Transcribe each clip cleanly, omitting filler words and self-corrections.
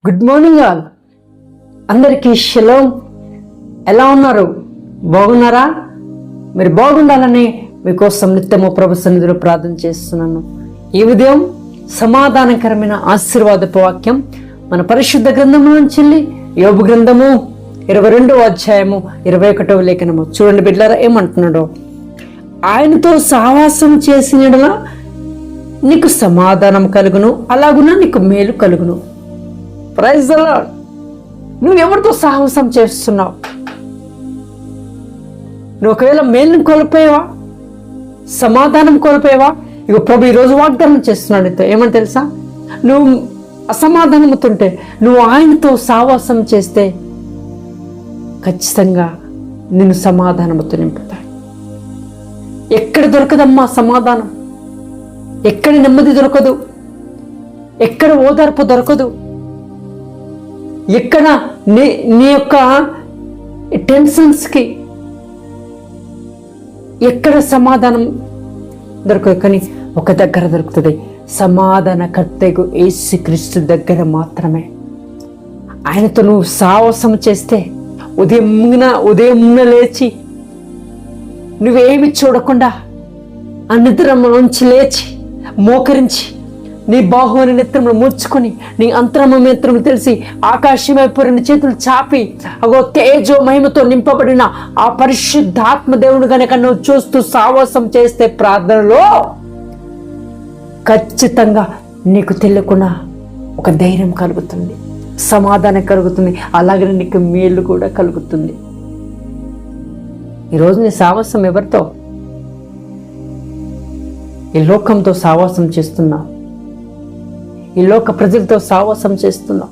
Good morning all. అందరికీ shalom. ఎలా ఉన్నారు? బాగున్నారా? మీరు బాగుండాలని మీకోసం నిత్యము ప్రభు సన్నిధిలో ప్రార్థన చేస్తున్నాను. ఈ ఉదయం సమాధానకరమైన ఆశీర్వాదపు వాక్యం మన పరిశుద్ధ గ్రంథము నుంచి యోబు గ్రంథము 22వ అధ్యాయము 21వ లేఖనము. చూడండి బిడ్డలారా, ఏమంటున్నాడో. ఆయనతో సహవాసం చేసిన యెడల నీకు సమాధానం కలుగును, అలాగున నీకు మేలు కలుగును. Praise the Lord. నువ్వు ఎవరితో సాహసం చేస్తున్నావు? నువ్వు ఒకవేళ మేలును కోల్పోయావా, సమాధానం కోల్పోయావా? ఇక ప్రభు ఈరోజు వాగ్దానం చేస్తున్నాడు నీతో. ఏమని తెలుసా? నువ్వు అసమాధానముతుంటే నువ్వు ఆయనతో సావాసం చేస్తే ఖచ్చితంగా నిన్ను సమాధానముతో నింపుతాడు. ఎక్కడ దొరకదమ్మా సమాధానం, ఎక్కడ నెమ్మది దొరకదు, ఎక్కడ ఓదార్పు దొరకదు, ఎక్కడ నీ యొక్క టెన్షన్స్కి ఎక్కడ సమాధానం దొరకదు. కానీ ఒక దగ్గర దొరుకుతుంది, సమాధానకర్తకు యేసుక్రీస్తు దగ్గర మాత్రమే. ఆయనతో నువ్వు సాహసం చేస్తే ఉదయం లేచి నువ్వేమి చూడకుండా ఆ నిద్రలోంచి లేచి మోకరించి నీ బాహువుని నెత్రమును మూర్చుకొని నీ అంతరమేత్రము తెలిసి ఆకాశం వైపు రెండు చేతులు చాపి అగో తేజో మహిమతో నింపబడిన ఆ పరిశుద్ధాత్మ దేవుడు కనుక నువ్వు చూస్తూ సావాసం చేస్తే ప్రార్థనలో ఖచ్చితంగా నీకు తెలియకుండా ఒక ధైర్యం కలుగుతుంది, సమాధానం కలుగుతుంది, అలాగే నీకు మేలు కూడా కలుగుతుంది. ఈరోజు నీ సావాసం ఎవరితో? ఈ లోకంతో సావాసం చేస్తున్నావు, ఈ లోక ప్రజలతో సావాసం చేస్తున్నావు.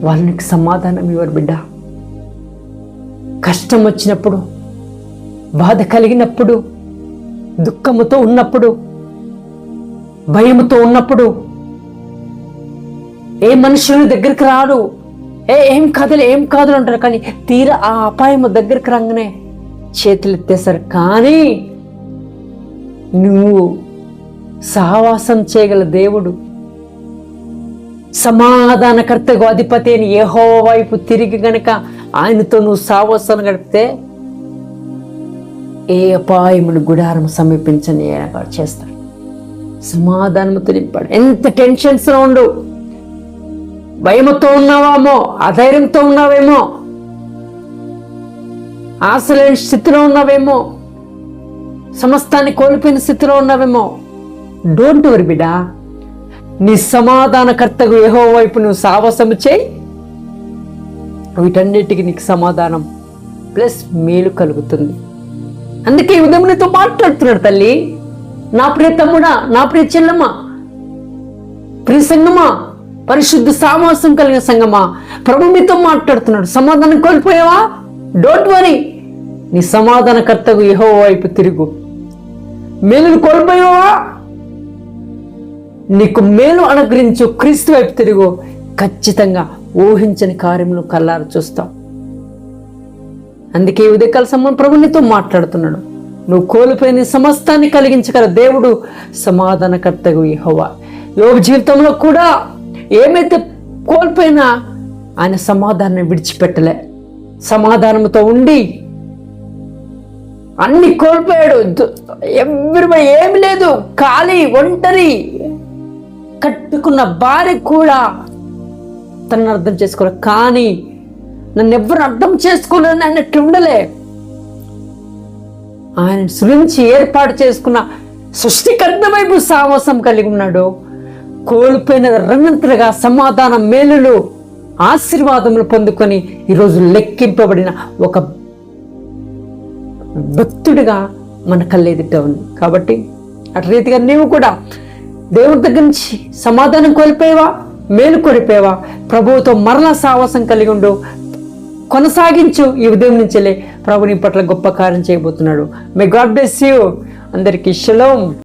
వాళ్ళకి సమాధానం ఇవ్వరు బిడ్డ. కష్టం వచ్చినప్పుడు, బాధ కలిగినప్పుడు, దుఃఖముతో ఉన్నప్పుడు, భయముతో ఉన్నప్పుడు ఏ మనుషుల దగ్గరికి రాడు. ఏం కాదు అంటారు. కానీ తీర ఆ అపాయము దగ్గరికి రాగానే చేతులు ఎత్తేశారు. కానీ నువ్వు సహవాసం చేయగల దేవుడు, సమాధానకర్తకు అధిపతి అని యెహోవా వైపు తిరిగి గనక ఆయనతో నువ్వు సహవాసం గడిపితే ఏ అపాయమును గుడారం సమీపించని చేస్తాడు. సమాధానముతో నింపాడు. ఎంత టెన్షన్స్లో ఉండు, భయముతో ఉన్నావేమో, అధైర్యంతో ఉన్నావేమో, ఆశలేని స్థితిలో ఉన్నావేమో, సమస్తాన్ని కోల్పోయిన స్థితిలో ఉన్నావేమో, డోంట్ వరీ బిడ్డా. నీ సమాధానకర్తకు యెహోవా వైపు నువ్వు సావాసము చేయి. వీటన్నిటికీ నీకు సమాధానం ప్లస్ మేలు కలుగుతుంది. అందుకే ఈ ఉదయం నీతో మాట్లాడుతున్నాడు. తల్లి, నా ప్రియ తమ్ముడా, నా ప్రియ చెల్లమ్మా, ప్రియ సంగమా, పరిశుద్ధ సావాసం కలిగిన సంగమా, ప్రభు మీతో మాట్లాడుతున్నాడు. సమాధానం కోల్పోయావా? Don't worry. నీ సమాధానకర్తకు యెహోవా వైపు తిరుగు. మేలును కోల్పోయావా? నీకు మేలు అనుగ్రహించు క్రీస్తు వైపు తిరుగు. ఖచ్చితంగా ఊహించని కార్యములు కల్లారు చూస్తావు. అందుకే ఉదయకాల సమయం ప్రభు నీతో మాట్లాడుతున్నాడు. నువ్వు కోల్పోయిన సమస్తాన్ని కలిగించగల దేవుడు సమాధానకర్తకు యెహోవా. యోబు జీవితంలో కూడా ఏమైతే కోల్పోయినా ఆయన సమాధానాన్ని విడిచిపెట్టలే. సమాధానంతో ఉండి అన్ని కోల్పోయాడు. ఏమి లేదు, ఖాళీ, ఒంటరి. కట్టుకున్న భార్య కూడా తనను అర్థం చేసుకోలేదు. కానీ నన్ను ఎవరు అర్థం చేసుకోలేని అన్నట్టు ఉండలే. ఆయన సృష్టించి ఏర్పాటు చేసుకున్న సృష్టికర్త వైపు సావాసం కలిగి ఉన్నాడు. కోల్పోయిన రంగంతలుగా సమాధానం, మేలులు, ఆశీర్వాదములు పొందుకొని ఈరోజు లెక్కింపబడిన ఒక భక్తుడిగా మన కళ్ళెదుట ఉంది. కాబట్టి అటు రీతిగా నీవు కూడా దేవుడి దగ్గర నుంచి సమాధానం కోల్పోయావా, మేలు కోల్పోయావా? ప్రభువుతో మరలా సావాసం కలిగి ఉండు, కొనసాగించు. ఈ ఉదయం నుంచెలే ప్రభు నీ పట్ల గొప్ప కార్యం చేయబోతున్నాడు. May God bless you. అందరికీ షలోమ్.